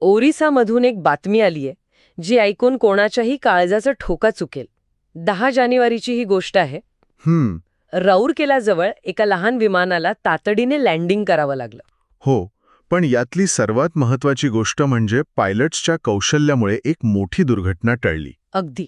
ओरिसामधून एक बातमी आलीय जी ऐकून कोणाच्याही काळजाचा ठोका चुकेल. 10 जानेवारीची ही गोष्ट आहे. हम्म. राऊरकेलाजवळ एका लहान विमानाला तातडीने लँडिंग करावं लागलं. हो, पण यातली सर्वात महत्वाची गोष्ट म्हणजे पायलट्सच्या कौशल्यामुळे एक मोठी दुर्घटना टळली. अगदी.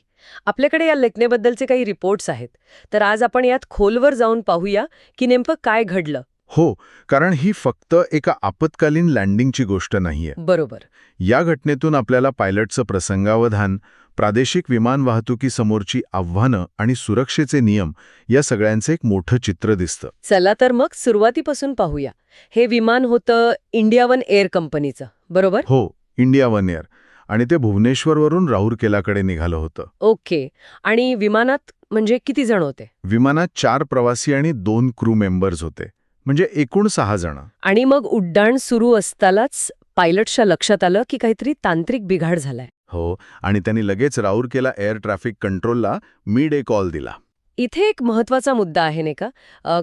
आपल्याकडे या घटनेबद्दलचे काही रिपोर्ट्स आहेत. तर आज आपण यात खोलवर जाऊन पाहूया की नेमकं काय घडलं. हो, कारण ही फक्त एका आपत्कालीन लँडिंगची गोष्ट नाहीये. बरोबर. या घटनेतून आपल्याला पायलटचं प्रसंगावधान, प्रादेशिक विमान वाहतुकीसमोरची आव्हानं आणि सुरक्षेचे नियम या सगळ्यांचं एक मोठं चित्र दिसतं. चला तर मग सुरुवातीपासून पाहूया. हे विमान होतं इंडिया वन एअर कंपनीचं, बरोबर? हो, इंडिया वन एअर. आणि ते भुवनेश्वरवरून राऊरकेलाकडे निघालं होतं. ओके. आणि विमानात म्हणजे किती जण होते? विमानात 4 प्रवासी आणि 2 क्रू मेंबर्स होते, म्हणजे एकूण 6 जण. आणि मग उड्डाण सुरू असतानाच पायलटच्या लक्षात आलं की काहीतरी तांत्रिक बिघाड झालाय. हो, आणि त्यांनी लगेच राऊरकेला एअर ट्रॅफिक कंट्रोलला मिड डे कॉल दिला. इथे एक महत्वाचा मुद्दा आहे नाही का?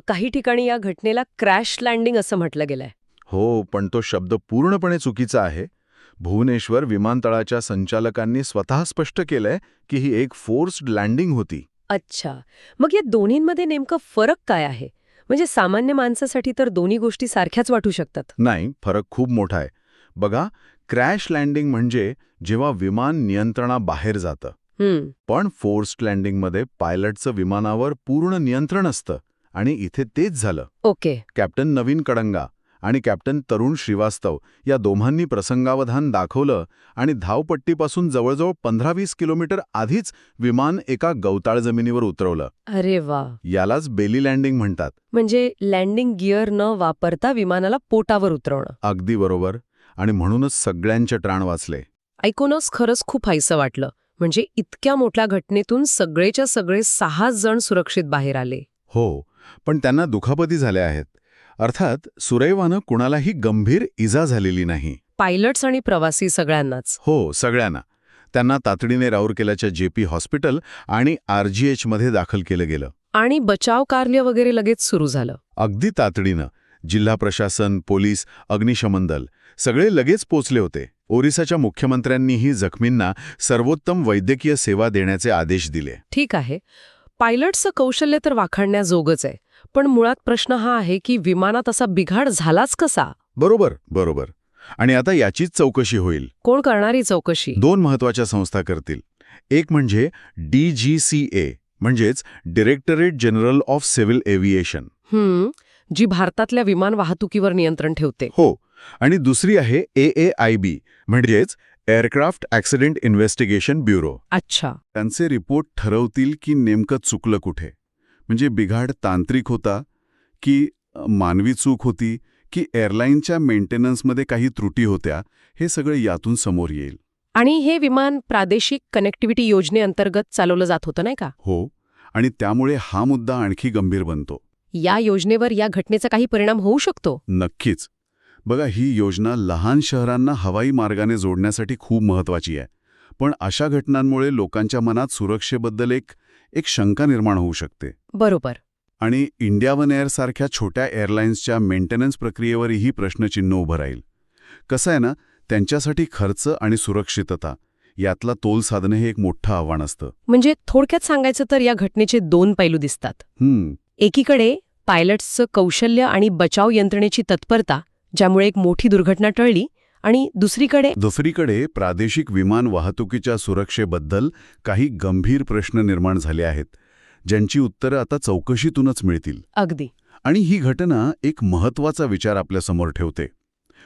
काही ठिकाणी या घटनेला क्रॅश लँडिंग असं म्हटलं गेलंय. हो, पण तो शब्द पूर्णपणे चुकीचा आहे. भुवनेश्वर विमानतळाच्या संचालकांनी स्वतः स्पष्ट केलंय की ही एक फोर्स्ड लँडिंग होती. अच्छा. मग या दोन्हींमध्ये नेमकं फरक काय आहे? म्हणजे सामान्य माणसासाठी तर दोन्ही गोष्टी सारख्याच वाटू शकतात. नाही, फरक खूप मोठा आहे. बघा, क्रॅश लँडिंग म्हणजे जेव्हा विमान नियंत्रणाबाहेर जातं. पण फोर्स्ड लँडिंगमध्ये पायलटचं विमानावर पूर्ण नियंत्रण असतं, आणि इथे तेच झालं. ओके. कॅप्टन नवीन कडंगा आणि कॅप्टन तरुण श्रीवास्तव या दोघांनी प्रसंगावधान दाखवलं आणि धावपट्टीपासून जवळजवळ 15-20 किलोमीटर आधीच विमान एका गवताळ जमिनीवर उतरवलं. अरे वा. यालाच बेली लँडिंग म्हणतात. म्हणजे लँडिंग गिअर न वापरता विमानाला पोटावर उतरवणं. अगदी बरोबर. आणि म्हणूनच सगळ्यांचे प्राण वाचले. ऐकूनच खरंच खूप हायसं वाटलं. म्हणजे इतक्या मोठ्या घटनेतून सगळेच्या सगळे 6 जण सुरक्षित बाहेर आले. हो, पण त्यांना दुखापती झाल्या आहेत. अर्थात सुदैवानं कुणालाही गंभीर इजा झालेली नाही. पायलट्स आणि प्रवासी सगळ्यांनाच. हो, सगळ्यांना. त्यांना तातडीने राऊरकेलाच्या JP हॉस्पिटल आणि RGH मध्ये दाखल केलं गेलं. आणि बचाव कार्य वगैरे लगेच सुरू झालं. अगदी तातडीनं. जिल्हा प्रशासन, पोलीस, अग्निशमन दल सगळे लगेच पोचले होते. ओरिसाच्या मुख्यमंत्र्यांनीही जखमींना सर्वोत्तम वैद्यकीय सेवा देण्याचे आदेश दिले. ठीक आहे. पायलटचं कौशल्य तर वाखाणण्याजोगच आहे. पण मुळात प्रश्न हा आहे की विमानात असा बिघाड झालाच कसा? बरोबर, बरोबर. आणि आता याचीच चौकशी होईल. कोण करणारी चौकशी? 2 महत्वाच्या संस्था करतील. एक म्हणजे DGCA, म्हणजेच directorate general of civil aviation. जी भारतातल्या विमान वाहतुकीवर नियंत्रण ठेवते. हो. आणि दुसरी आहे AAIB, म्हणजेच एअरक्राफ्ट ॲक्सिडेंट इन्व्हेस्टिगेशन ब्युरो. अच्छा. त्यांचे रिपोर्ट ठरवतील की नेमकं चुकलं कुठे. म्हणजे बिघाड तांत्रिक होता की मानवी चूक होती की एअरलाईनच्या मेंटेनन्समध्ये काही त्रुटी होत्या, हे सगळं यातून समोर येईल. आणि हे विमान प्रादेशिक कनेक्टिव्हिटी योजनेअंतर्गत चालवलं जात होतं नाही का? हो, आणि त्यामुळे हा मुद्दा आणखी गंभीर बनतो. या योजनेवर या घटनेचा काही परिणाम होऊ शकतो? नक्कीच. बघा, ही योजना लहान शहरांना हवाई मार्गाने जोडण्यासाठी खूप महत्वाची आहे. पण अशा घटनांमुळे लोकांच्या मनात सुरक्षेबद्दल एक शंका निर्माण होऊ शकते. बरोबर. आणि इंडिया वन एअर सारख्या छोट्या एअरलाईन्सच्या मेंटेनन्स प्रक्रियेवरही प्रश्नचिन्ह उभं राहील. कसं आहे ना, त्यांच्यासाठी खर्च आणि सुरक्षितता यातला तोल साधणे हे एक मोठं आव्हान असतं. म्हणजे थोडक्यात सांगायचं तर या घटनेचे 2 पैलू दिसतात. एकीकडे पायलट्सचं कौशल्य आणि बचाव यंत्रणेची तत्परता, ज्यामुळे एक मोठी दुर्घटना टळली, आणि दुसरीकडे प्रादेशिक विमान वाहतुकीच्या सुरक्षेबद्दल काही गंभीर प्रश्न निर्माण झाले आहेत, ज्यांची उत्तरं आता चौकशीतूनच मिळतील. अगदी. आणि ही घटना एक महत्वाचा विचार आपल्यासमोर ठेवते.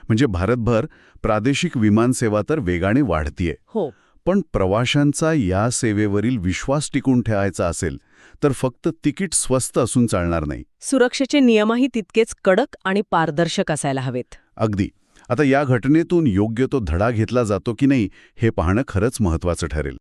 म्हणजे भारतभर प्रादेशिक विमानसेवा तर वेगाने वाढतीये. हो. पण प्रवाशांचा या सेवेवरील विश्वास टिकून ठेवायचा असेल तर फक्त तिकीट स्वस्त असून चालणार नाही. सुरक्षेचे नियमही तितकेच कडक आणि पारदर्शक असायला हवेत. अगदी. आता या घटनेतून योग्य तो धडा घेतला जातो की नाही हे पाहणं खरंच महत्वाचं ठरेल.